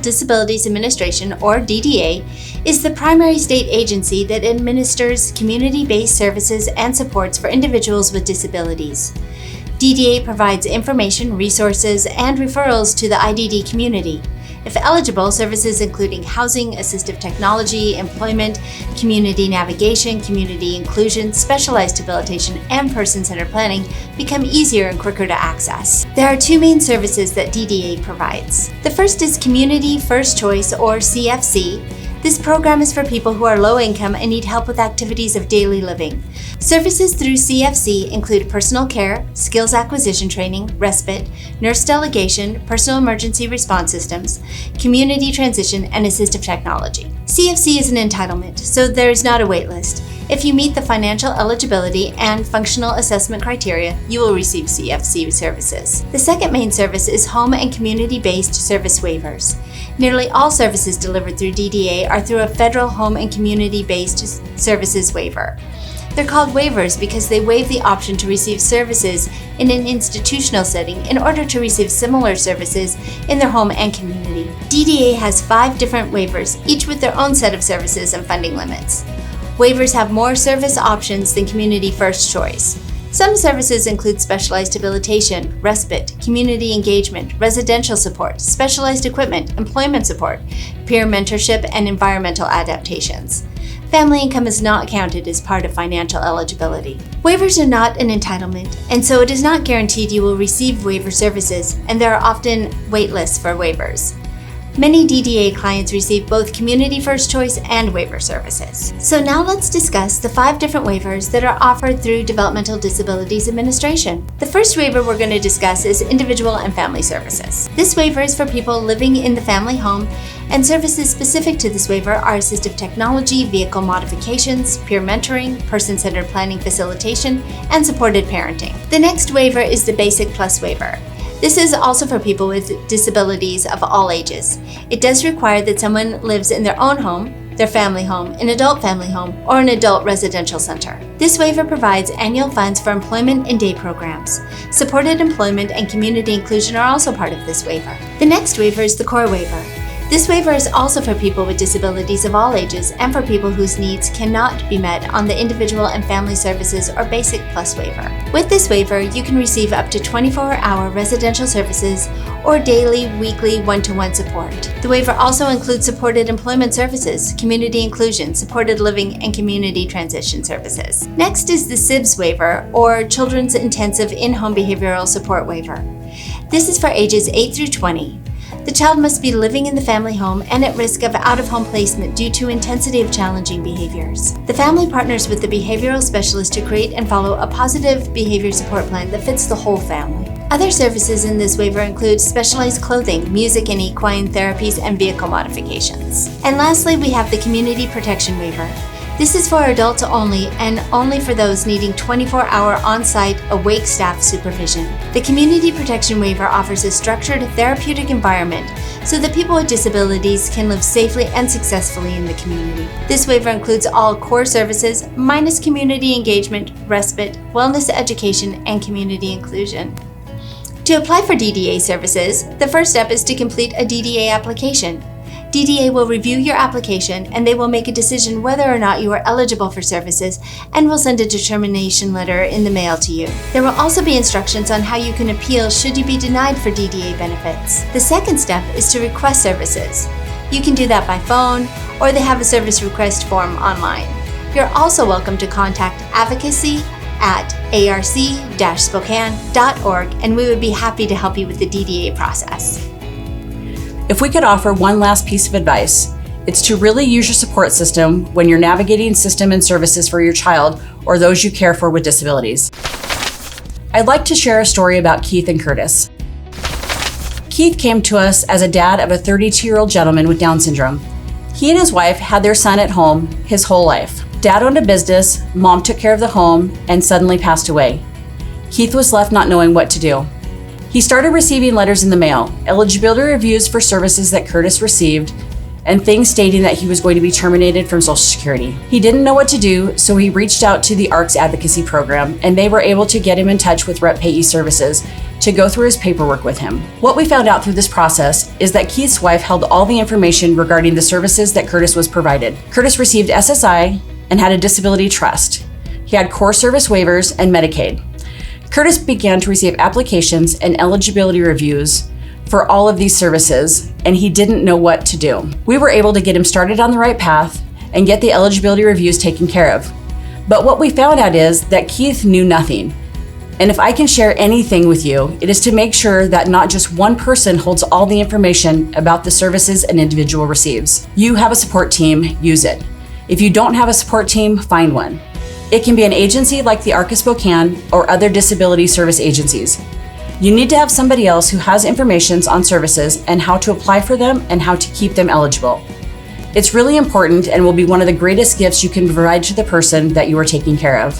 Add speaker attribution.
Speaker 1: Disabilities Administration, or DDA, is the primary state agency that administers community-based services and supports for individuals with disabilities. DDA provides information, resources, and referrals to the IDD community. If eligible, services including housing, assistive technology, employment, community navigation, community inclusion, specialized debilitation, and person-centered planning become easier and quicker to access. There are two main services that DDA provides. The first is Community First Choice, or CFC. This program is for people who are low income and need help with activities of daily living. Services through CFC include personal care, skills acquisition training, respite, nurse delegation, personal emergency response systems, community transition, and assistive technology. CFC is an entitlement, so there is not a wait list. If you meet the financial eligibility and functional assessment criteria, you will receive CFC services. The second main service is home and community-based service waivers. Nearly all services delivered through DDA are through a federal home and community-based services waiver. They're called waivers because they waive the option to receive services in an institutional setting in order to receive similar services in their home and community. DDA has 5 different waivers, each with their own set of services and funding limits. Waivers have more service options than Community First Choice. Some services include specialized debilitation, respite, community engagement, residential support, specialized equipment, employment support, peer mentorship, and environmental adaptations. Family income is not counted as part of financial eligibility. Waivers are not an entitlement, and so it is not guaranteed you will receive waiver services, and there are often wait lists for waivers. Many DDA clients receive both Community First Choice and waiver services. So now let's discuss the 5 different waivers that are offered through Developmental Disabilities Administration. The first waiver we're going to discuss is Individual and Family Services. This waiver is for people living in the family home, and services specific to this waiver are assistive technology, vehicle modifications, peer mentoring, person-centered planning facilitation, and supported parenting. The next waiver is the Basic Plus waiver. This is also for people with disabilities of all ages. It does require that someone lives in their own home, their family home, an adult family home, or an adult residential center. This waiver provides annual funds for employment and day programs. Supported employment and community inclusion are also part of this waiver. The next waiver is the Core waiver. This waiver is also for people with disabilities of all ages and for people whose needs cannot be met on the Individual and Family Services or Basic Plus waiver. With this waiver, you can receive up to 24-hour residential services or daily, weekly, one-to-one support. The waiver also includes supported employment services, community inclusion, supported living, and community transition services. Next is the CIBS waiver, or Children's Intensive In-Home Behavioral Support waiver. This is for ages 8 through 20. The child must be living in the family home and at risk of out-of-home placement due to intensity of challenging behaviors. The family partners with the behavioral specialist to create and follow a positive behavior support plan that fits the whole family. Other services in this waiver include specialized clothing, music and equine therapies, and vehicle modifications. And lastly, we have the Community Protection waiver. This is for adults only and only for those needing 24-hour on-site awake staff supervision. The Community Protection Waiver offers a structured therapeutic environment so that people with disabilities can live safely and successfully in the community. This waiver includes all core services minus community engagement, respite, wellness education, and community inclusion. To apply for DDA services, the first step is to complete a DDA application. DDA will review your application and they will make a decision whether or not you are eligible for services and will send a determination letter in the mail to you. There will also be instructions on how you can appeal should you be denied for DDA benefits. The second step is to request services. You can do that by phone or they have a service request form online. You're also welcome to contact advocacy@arc-spokane.org and we would be happy to help you with the DDA process.
Speaker 2: If we could offer one last piece of advice, it's to really use your support system when you're navigating system and services for your child or those you care for with disabilities. I'd like to share a story about Keith and Curtis. Keith came to us as a dad of a 32-year-old gentleman with Down syndrome. He and his wife had their son at home his whole life. Dad owned a business, mom took care of the home, and suddenly passed away. Keith was left not knowing what to do. He started receiving letters in the mail, eligibility reviews for services that Curtis received, and things stating that he was going to be terminated from Social Security. He didn't know what to do, so he reached out to the ARC's advocacy program, and they were able to get him in touch with Rep Payee Services to go through his paperwork with him. What we found out through this process is that Keith's wife held all the information regarding the services that Curtis was provided. Curtis received SSI and had a disability trust. He had core service waivers and Medicaid. Curtis began to receive applications and eligibility reviews for all of these services, and he didn't know what to do. We were able to get him started on the right path and get the eligibility reviews taken care of. But what we found out is that Keith knew nothing. And if I can share anything with you, it is to make sure that not just one person holds all the information about the services an individual receives. You have a support team, use it. If you don't have a support team, find one. It can be an agency like the ARC of Spokane or other disability service agencies. You need to have somebody else who has information on services and how to apply for them and how to keep them eligible. It's really important and will be one of the greatest gifts you can provide to the person that you are taking care of.